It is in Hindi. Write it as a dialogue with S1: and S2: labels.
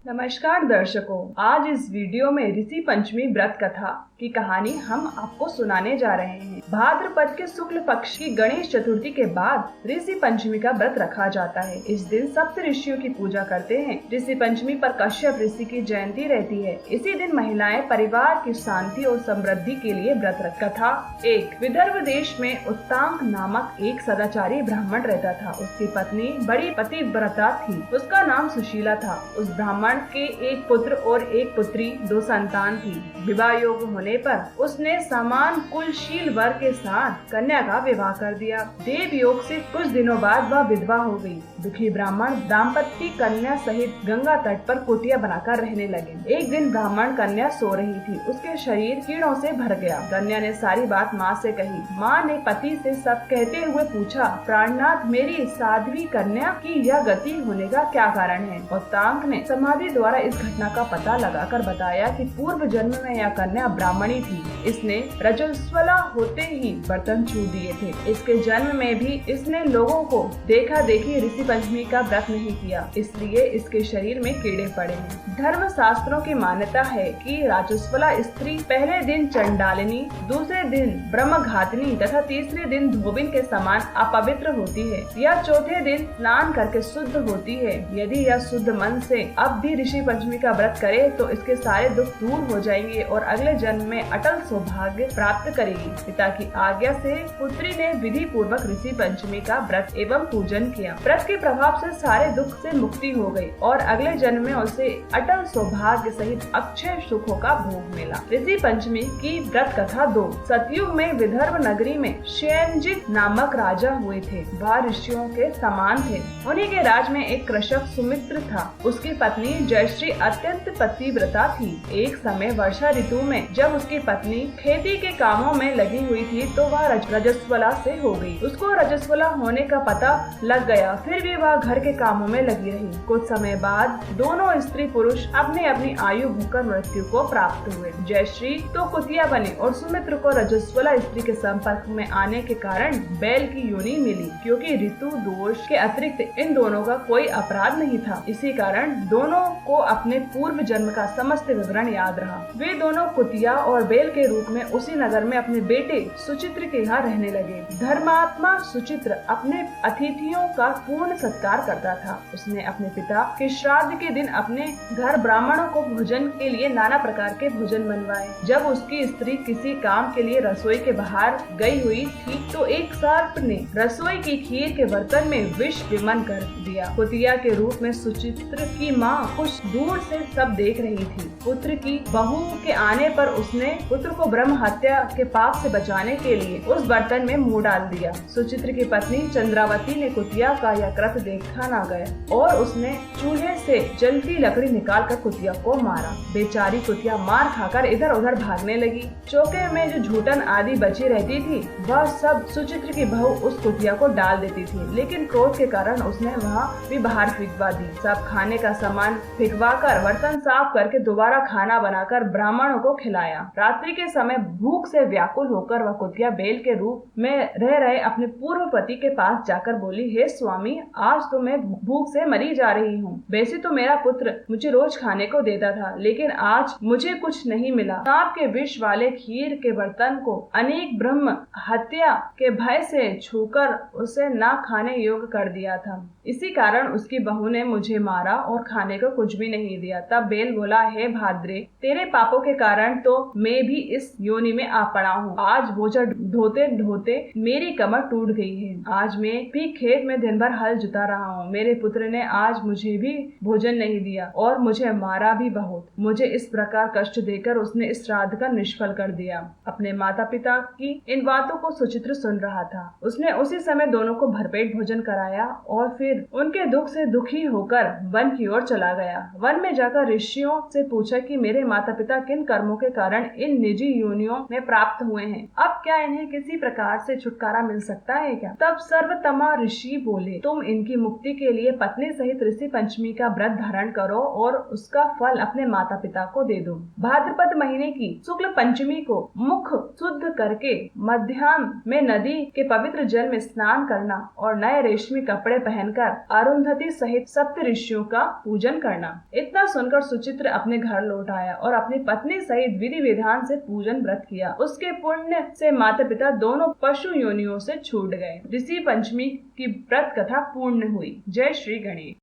S1: नमस्कार दर्शकों, आज इस वीडियो में ऋषि पंचमी व्रत कथा की कहानी हम आपको सुनाने जा रहे हैं। भाद्रपद के शुक्ल पक्ष की गणेश चतुर्थी के बाद ऋषि पंचमी का व्रत रखा जाता है। इस दिन सप्त ऋषियों की पूजा करते हैं। ऋषि पंचमी पर कश्यप ऋषि की जयंती रहती है। इसी दिन महिलाएं परिवार की शांति और समृद्धि के लिए व्रत रख। कथा 1। विदर्भ देश में उत्तांक नामक एक सदाचारी ब्राह्मण रहता था। उसकी पत्नी बड़ी पतिव्रता थी। उसका नाम सुशीला था। उस ब्राह्मण के एक पुत्र और एक पुत्री, 2 संतान थी। विवाह योग्य होने पर उसने समान कुलशील वर के साथ कन्या का विवाह कर दिया। देव योग से कुछ दिनों बाद वह विधवा हो गई। दुखी ब्राह्मण दाम्पत्य कन्या सहित गंगा तट पर कुटिया बनाकर रहने लगे। एक दिन ब्राह्मण कन्या सो रही थी। उसके शरीर कीड़ों से भर गया। कन्या ने सारी बात माँ से कही। माँ ने पति से सब कहते हुए पूछा, प्राणनाथ, मेरी साध्वी कन्या की यह गति होने का क्या कारण है? उत्तांक ने समाधि द्वारा इस घटना का पता लगाकर बताया कि पूर्व जन्म में यह कन्या ब्राह्मणी थी। इसने रजस्वला होते ही बर्तन छू दिए थे। इसके जन्म में भी इसने लोगों को देखा देखी ऋषि पंचमी का व्रत नहीं किया, इसलिए इसके शरीर में कीड़े पड़े हैं। धर्म शास्त्रों की मान्यता है कि रजस्वला स्त्री पहले दिन चंडालिनी, दूसरे दिन ब्रह्मघातिनी तथा तीसरे दिन धोबिन के समान अपवित्र होती है। यह चौथे दिन स्नान करके शुद्ध होती है। यदि यह शुद्ध मन से अब भी ऋषि पंचमी का व्रत करे तो इसके सारे दुख दूर हो जाएंगे और अगले जन्म में अटल सौभाग्य प्राप्त करेगी। पिता की आज्ञा से पुत्री ने विधि पूर्वक ऋषि पंचमी का व्रत एवं पूजन किया। व्रत के प्रभाव से सारे दुख से मुक्ति हो गई और अगले जन्म में उसे अटल सौभाग्य सहित अक्षय सुखों का भोग मिला। ऋषि पंचमी की व्रत कथा 2। सतयुग में विदर्भ नगरी में शयनजित नामक राजा हुए थे। वह ऋषियों के समान थे। उन्हीं के राज में एक कृषक सुमित्र था। उसकी पत्नी जयश्री अत्यंत पतिव्रता थी। एक समय वर्षा ऋतु में जब उसकी पत्नी खेती के कामों में लगी हुई थी तो वह रजस्वला से हो गई। उसको रजस्वला होने का पता लग गया, फिर भी वह घर के कामों में लगी रही। कुछ समय बाद दोनों स्त्री पुरुष अपनी अपनी आयु भोगकर मृत्यु को प्राप्त हुए। जयश्री तो कुतिया बनी और सुमित्र को रजस्वला स्त्री के संपर्क में आने के कारण बैल की योनि मिली, क्योंकि ऋतु दोष के अतिरिक्त इन दोनों का कोई अपराध नहीं था। इसी कारण दोनों को अपने पूर्व जन्म का समस्त विवरण याद रहा। वे दोनों कुतिया और बैल के रूप में उसी नगर में अपने बेटे सुचित्र के यहाँ रहने लगे। धर्मात्मा सुचित्र अपने अतिथियों का पूर्ण सत्कार करता था। उसने अपने पिता के श्राद्ध के दिन अपने घर ब्राह्मणों को भोजन के लिए नाना प्रकार के भोजन बनवाए। जब उसकी स्त्री किसी काम के लिए रसोई के बाहर गई हुई थी तो एक सर्प ने रसोई की खीर के बर्तन में विष विमन कर दिया। कुतिया के रूप में सुचित्र की माँ कुछ दूर से सब देख रही थी। पुत्र की बहू के आने पर उसने पुत्र को ब्रह्म हत्या के पाप से बचाने के लिए उस बर्तन में मुंह डाल दिया। सुचित्र की पत्नी चंद्रावती ने कुतिया का यह कृत्य देखा न गया और उसने चूल्हे से जलती लकड़ी निकालकर कुतिया को मारा। बेचारी कुतिया मार खाकर इधर उधर भागने लगी। चौके में जो झूठन आदि बची रहती थी वह सब सुचित्र की बहू उस कुतिया को डाल देती थी, लेकिन क्रोध के कारण उसने वहाँ भी बाहर फेंकवा दी। सब खाने का सामान फेंकवा कर बर्तन साफ करके दोबारा खाना बनाकर ब्राह्मणों को खिलाया। रात्रि के समय भूख से व्याकुल होकर वह कुतिया बैल के रूप में रह रहे अपने पूर्व पति के पास जाकर बोली, हे स्वामी, आज तो मैं भूख से मरी जा रही हूँ। वैसे तो मेरा पुत्र मुझे रोज खाने को देता था, लेकिन आज मुझे कुछ नहीं मिला। सांप के विष वाले खीर के बर्तन को अनेक ब्रह्म हत्या के भय से छूकर उसे न खाने योग्य कर दिया था। इसी कारण उसकी बहू ने मुझे मारा और खाने को कुछ भी नहीं दिया। तब बैल बोला, हे भाद्रे, तेरे पापों के कारण तो मैं भी इस योनि में आ पड़ा हूँ। आज बोझा ढोते ढोते मेरी कमर टूट गई है। आज मैं भी खेत में दिन भर हल जुता रहा हूँ। मेरे पुत्र ने आज मुझे भी भोजन नहीं दिया और मुझे मारा भी बहुत। मुझे इस प्रकार कष्ट देकर उसने इस श्राद्ध का निष्फल कर दिया। अपने माता पिता की इन बातों को सुचित्र सुन रहा था। उसने उसी समय दोनों को भरपेट भोजन कराया और फिर उनके दुख से दुखी होकर वन की ओर चला गया। वन में जाकर ऋषियों से पूछा कि मेरे माता पिता किन कर्मों के कारण इन निजी योनियों में प्राप्त हुए हैं। अब क्या इन्हें किसी प्रकार से छुटकारा मिल सकता है क्या? तब सर्वतमा ऋषि बोले, तुम इनकी मुक्ति के लिए पत्नी सहित ऋषि पंचमी का व्रत धारण करो और उसका फल अपने माता पिता को दे दो। भाद्रपद महीने की शुक्ल पंचमी को मुख शुद्ध करके मध्याह्न में नदी के पवित्र जल में स्नान करना और नए रेशमी कपड़े पहनकर अरुंधति सहित सप्त ऋषियों का पूजन करना। इतना सुनकर सुचित्र अपने घर लौट आया और अपनी पत्नी सहित विधि विधान से पूजन व्रत किया। उसके पुण्य से माता पिता दोनों पशु योनियों से छूट गए। ऋषि पंचमी की व्रत कथा पूर्ण हुई। जय श्री गणेश।